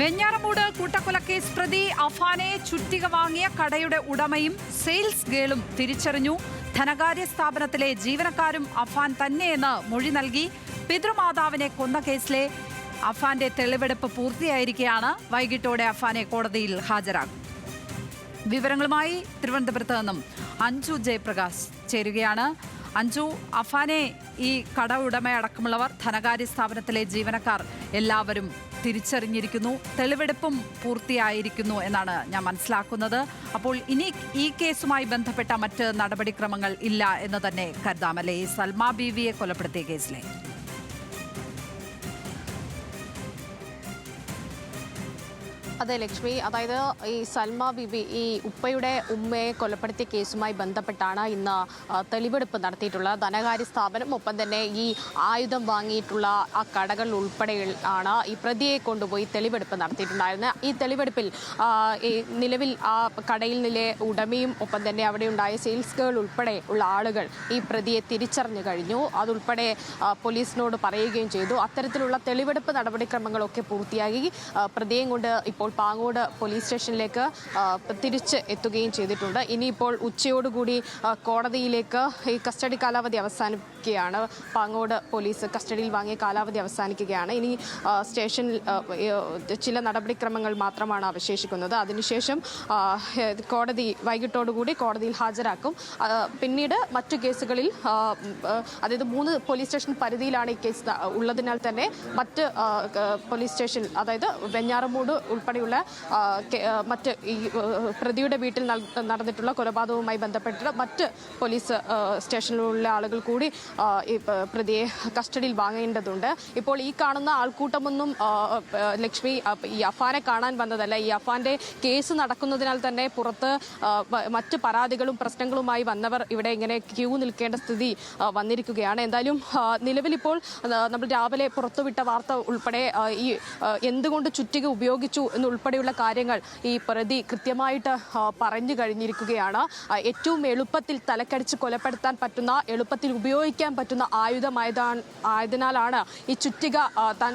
വെഞ്ഞാറമൂട് കൂട്ടക്കൊലക്കേസ് പ്രതി അഫാനെ ചുറ്റിക വാങ്ങിയ കടയുടെ ഉടമയും സെയിൽസ് ഗേളും തിരിച്ചറിഞ്ഞു. ധനകാര്യ സ്ഥാപനത്തിലെ ജീവനക്കാരും അഫാൻ തന്നെയെന്ന് മൊഴി നൽകി. പിതൃമാതാവിനെ കൊന്ന കേസിലെ അഫാന്റെ തെളിവെടുപ്പ് പൂർത്തിയായിരിക്കെയാണ്. വൈകിട്ടോടെ അഫാനെ കോടതിയിൽ ഹാജരാകും. വിവരങ്ങളുമായി തിരുവനന്തപുരത്ത് നിന്നും അഞ്ജു ജയപ്രകാശ് ചേരുകയാണ്. അഞ്ജു, അഫാനെ ഈ കട ഉടമയടക്കമുള്ളവർ, ധനകാര്യ സ്ഥാപനത്തിലെ ജീവനക്കാർ എല്ലാവരും തിരിച്ചറിഞ്ഞിരിക്കുന്നു. തെളിവെടുപ്പും പൂർത്തിയായിരിക്കുന്നു എന്നാണ് ഞാൻ മനസ്സിലാക്കുന്നത്. അപ്പോൾ ഇനി ഈ കേസുമായി ബന്ധപ്പെട്ട മറ്റ് നടപടിക്രമങ്ങൾ ഇല്ല എന്ന് തന്നെ കരുതാമല്ലേ, ഈ സൽമ ബീവിയെ കൊലപ്പെടുത്തിയ കേസിലെ? അതെ ലക്ഷ്മി, അതായത് ഈ സൽമ ബീബി ഈ ഉപ്പയുടെ ഉമ്മയെ കൊലപ്പെടുത്തിയ കേസുമായി ബന്ധപ്പെട്ടാണ് ഇന്ന് തെളിവെടുപ്പ് നടത്തിയിട്ടുള്ളത്. ധനകാര്യ സ്ഥാപനം, ഒപ്പം തന്നെ ഈ ആയുധം വാങ്ങിയിട്ടുള്ള ആ കടകൾ ഉൾപ്പെടെ ആണ് ഈ പ്രതിയെ കൊണ്ടുപോയി തെളിവെടുപ്പ് നടത്തിയിട്ടുണ്ടായിരുന്നത്. ഈ തെളിവെടുപ്പിൽ ഈ നിലവിൽ ആ കടയിൽ നിലെ ഉടമയും ഒപ്പം തന്നെ അവിടെ ഉണ്ടായ സെയിൽസ് ഗേൾ ഉൾപ്പെടെ ഉള്ള ആളുകൾ ഈ പ്രതിയെ തിരിച്ചറിഞ്ഞു കഴിഞ്ഞു. അതുൾപ്പെടെ പോലീസിനോട് പറയുകയും ചെയ്തു. അത്തരത്തിലുള്ള തെളിവെടുപ്പ് നടപടിക്രമങ്ങളൊക്കെ പൂർത്തിയാക്കി പ്രതിയെയും കൊണ്ട് ഇപ്പോൾ പാങ്ങോട് പോലീസ് സ്റ്റേഷനിലേക്ക് തിരിച്ച് എത്തുകയും ചെയ്തിട്ടുണ്ട്. ഇനിയിപ്പോൾ ഉച്ചയോടുകൂടി കോടതിയിലേക്ക് ഈ കസ്റ്റഡി കാലാവധി അവസാനിക്കുകയാണ്. പാങ്ങോട് പോലീസ് കസ്റ്റഡിയിൽ വാങ്ങിയ കാലാവധി അവസാനിക്കുകയാണ്. ഇനി സ്റ്റേഷനിൽ ചില നടപടിക്രമങ്ങൾ മാത്രമാണ് അവശേഷിക്കുന്നത്. അതിനുശേഷം കോടതി വൈകിട്ടോടുകൂടി കോടതിയിൽ ഹാജരാക്കും. പിന്നീട് മറ്റു കേസുകളിൽ, അതായത് 3 പോലീസ് സ്റ്റേഷൻ പരിധിയിലാണ് ഈ കേസ് ഉള്ളതിനാൽ തന്നെ മറ്റ് പോലീസ് സ്റ്റേഷൻ, അതായത് വെഞ്ഞാറമൂട് ഉൾപ്പെടെയുള്ള മറ്റ് ഈ പ്രതിയുടെ വീട്ടിൽ നടന്നിട്ടുള്ള കൊലപാതകവുമായി ബന്ധപ്പെട്ട് മറ്റ് പോലീസ് സ്റ്റേഷനിലുള്ള ആളുകൾ കൂടി ഈ പ്രതിയെ കസ്റ്റഡിയിൽ വാങ്ങേണ്ടതുണ്ട്. ഇപ്പോൾ ഈ കാണുന്ന ആൾക്കൂട്ടമൊന്നും ലക്ഷ്മി ഈ അഫാനെ കാണാൻ വന്നതല്ല. ഈ അഫാന്റെ കേസ് നടക്കുന്നതിനാൽ തന്നെ പുറത്ത് മറ്റ് പരാതികളും പ്രശ്നങ്ങളുമായി വന്നവർ ഇവിടെ ഇങ്ങനെ ക്യൂ നിൽക്കേണ്ട സ്ഥിതി വന്നിരിക്കുകയാണ്. എന്തായാലും നിലവിലിപ്പോൾ നമ്മൾ രാവിലെ പുറത്തുവിട്ട വാർത്ത ഉൾപ്പെടെ ഈ എന്തുകൊണ്ട് ചുറ്റിക ഉപയോഗിച്ചു എന്നുൾപ്പെടെയുള്ള കാര്യങ്ങൾ ഈ പ്രതി കൃത്യമായിട്ട് പറഞ്ഞു കഴിഞ്ഞിരിക്കുകയാണ്. ഏറ്റവും എളുപ്പത്തിൽ തലക്കടിച്ച് കൊലപ്പെടുത്താൻ പറ്റുന്ന, എളുപ്പത്തിൽ ഉപയോഗിക്കാൻ പറ്റുന്ന ആയതിനാലാണ് ഈ ചുറ്റിക താൻ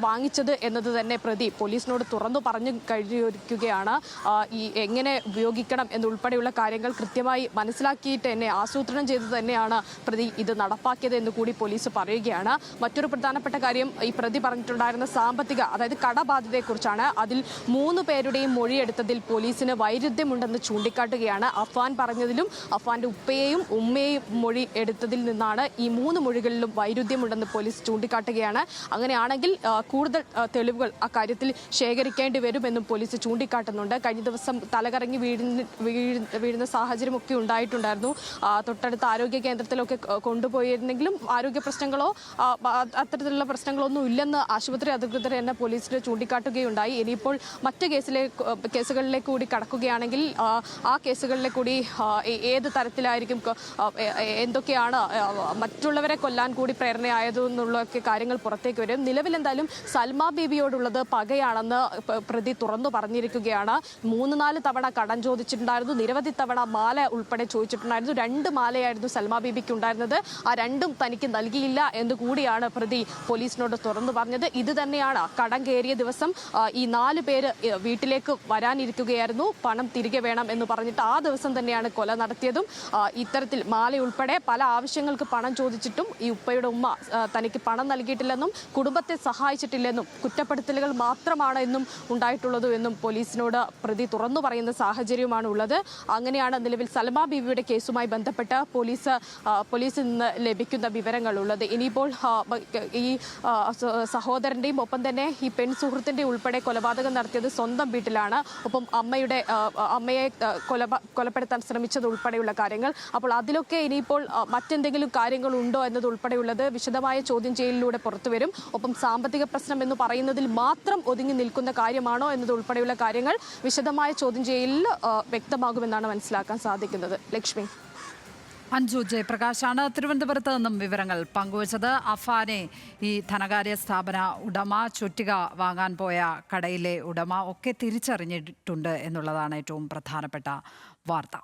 വാങ്ങിച്ചത് എന്നത് തന്നെ പ്രതി പോലീസിനോട് തുറന്നു പറഞ്ഞു കഴിഞ്ഞിരിക്കുകയാണ്. ഈ എങ്ങനെ ഉപയോഗിക്കണം എന്നുൾപ്പെടെയുള്ള കാര്യങ്ങൾ കൃത്യമായി മനസ്സിലാക്കിയിട്ട് തന്നെ ആസൂത്രണം ചെയ്ത് തന്നെയാണ് പ്രതി ഇത് നടപ്പാക്കിയത് എന്ന് കൂടി പോലീസ് പറയുകയാണ്. മറ്റൊരു പ്രധാനപ്പെട്ട കാര്യം, ഈ പ്രതി പറഞ്ഞിട്ടുണ്ടായിരുന്ന സാമ്പത്തിക, അതായത് കടബാധ്യതയെക്കുറിച്ചാണ്. അതിൽ 3 പേരുടെയും മൊഴിയെടുത്തതിൽ പോലീസിന് വൈരുദ്ധ്യമുണ്ടെന്ന് ചൂണ്ടിക്കാട്ടുകയാണ്. അഫാൻ പറഞ്ഞതിലും അഫാന്റെ ഉപ്പയെയും ഉമ്മയെയും മൊഴി എടുത്തതിൽ നിന്നാണ് ഈ 3 മൊഴികളിലും വൈരുദ്ധ്യമുണ്ടെന്ന് പോലീസ് ചൂണ്ടിക്കാട്ടുകയാണ്. അങ്ങനെയാണെങ്കിൽ കൂടുതൽ തെളിവുകൾ അക്കാര്യത്തിൽ ശേഖരിക്കേണ്ടി വരുമെന്നും പോലീസ് ചൂണ്ടിക്കാട്ടുന്നുണ്ട്. കഴിഞ്ഞ ദിവസം തലകറങ്ങി വീഴുന്ന സാഹചര്യമൊക്കെ ഉണ്ടായിട്ടുണ്ടായിരുന്നു. തൊട്ടടുത്ത ആരോഗ്യ കേന്ദ്രത്തിലൊക്കെ കൊണ്ടുപോയിരുന്നെങ്കിലും ആരോഗ്യ പ്രശ്നങ്ങളോ അത്തരത്തിലുള്ള പ്രശ്നങ്ങളൊന്നും ഇല്ലെന്ന് ആശുപത്രി അധികൃതർ തന്നെ പോലീസിന് ചൂണ്ടിക്കാട്ടുകയുണ്ടായി. ഇനിയിപ്പോൾ മറ്റ് കേസുകളിലേക്ക് കൂടി കടക്കുകയാണെങ്കിൽ ആ കേസുകളിലെ കൂടി ഏത് തരത്തിലായിരിക്കും, എന്തൊക്കെയാണ് മറ്റുള്ളവരെ കൊല്ലാൻ കൂടി പ്രേരണയായതെന്നുള്ളൊക്കെ കാര്യങ്ങൾ പുറത്തേക്ക് വരും. നിലവിൽ എന്തായാലും സൽമ ബീബിയോടുള്ളത് പകയാണെന്ന് പ്രതി തുറന്നു പറഞ്ഞിരിക്കുകയാണ്. 3-4 തവണ കടം ചോദിച്ചിട്ടുണ്ടായിരുന്നു. നിരവധി തവണ മാല ഉൾപ്പെടെ ചോദിച്ചിട്ടുണ്ടായിരുന്നു. 2 മാലയായിരുന്നു സൽമ ബീബിക്ക് ഉണ്ടായിരുന്നത്. ആ 2ഉം തനിക്ക് നൽകിയില്ല എന്ന് കൂടിയാണ് പ്രതി പോലീസിനോട് തുറന്നു പറഞ്ഞത്. ഇത് തന്നെയാണ് കടം കയറിയ ദിവസം ഈ 4 പേര് വീട്ടിലേക്ക് വരാനിരിക്കുകയായിരുന്നു. പണം തിരികെ വേണം എന്ന് പറഞ്ഞിട്ട് ആ ദിവസം തന്നെയാണ് കൊല നടത്തിയതും. ഇത്തരത്തിൽ മാലയുൾപ്പെടെ പല ആവശ്യങ്ങൾക്ക് പണം ചോദിച്ചിട്ടും ഈ ഉപ്പയുടെ ഉമ്മ തനിക്ക് പണം നൽകിയിട്ടില്ലെന്നും കുടുംബത്തെ സഹായിച്ചിട്ടില്ലെന്നും കുറ്റപ്പെടുത്തലുകൾ മാത്രമാണ് എന്നും ഉണ്ടായിട്ടുള്ളതും എന്നും പോലീസിനോട് പ്രതി തുറന്നു പറയുന്ന സാഹചര്യമാണ് ഉള്ളത്. അങ്ങനെയാണ് നിലവിൽ സൽമ ബീവിയുടെ കേസുമായി ബന്ധപ്പെട്ട് പോലീസിൽ നിന്ന് ലഭിക്കുന്ന വിവരങ്ങളുള്ളത്. ഇനിയിപ്പോൾ ഈ സഹോദരന്റെയും ഒപ്പം തന്നെ ഈ സുഹൃത്തിന്റെ ഉൾപ്പെടെ കൊലപാതകം നടത്തിയത് സ്വന്തം വീട്ടിലാണ്. ഒപ്പം അമ്മയെ കൊലപ്പെടുത്താൻ ശ്രമിച്ചത് ഉൾപ്പെടെയുള്ള കാര്യങ്ങൾ. അപ്പോൾ അതിലൊക്കെ ഇനിയിപ്പോൾ മറ്റെന്തെങ്കിലും കാര്യങ്ങളുണ്ടോ എന്നതുൾപ്പെടെയുള്ളത് വിശദമായ ചോദ്യം ചെയ്യലിലൂടെ പുറത്തുവരും. ഒപ്പം സാമ്പത്തിക പ്രശ്നം എന്ന് പറയുന്നതിൽ മാത്രം ഒതുങ്ങി നിൽക്കുന്ന കാര്യമാണോ എന്നതുൾപ്പെടെയുള്ള കാര്യങ്ങൾ വിശദമായ ചോദ്യം ചെയ്യലിൽ വ്യക്തമാകുമെന്നാണ് മനസ്സിലാക്കാൻ സാധിക്കുന്നത്. ലക്ഷ്മി. അഞ്ജു ജയപ്രകാശാണ് തിരുവനന്തപുരത്ത് നിന്നും വിവരങ്ങൾ പങ്കുവച്ചത്. അഫാനെ ഈ ധനകാര്യ സ്ഥാപന ഉടമ, ചുറ്റിക വാങ്ങാൻ പോയ കടയിലെ ഉടമ ഒക്കെ തിരിച്ചറിഞ്ഞിട്ടുണ്ട് എന്നുള്ളതാണ് ഏറ്റവും പ്രധാനപ്പെട്ട വാർത്ത.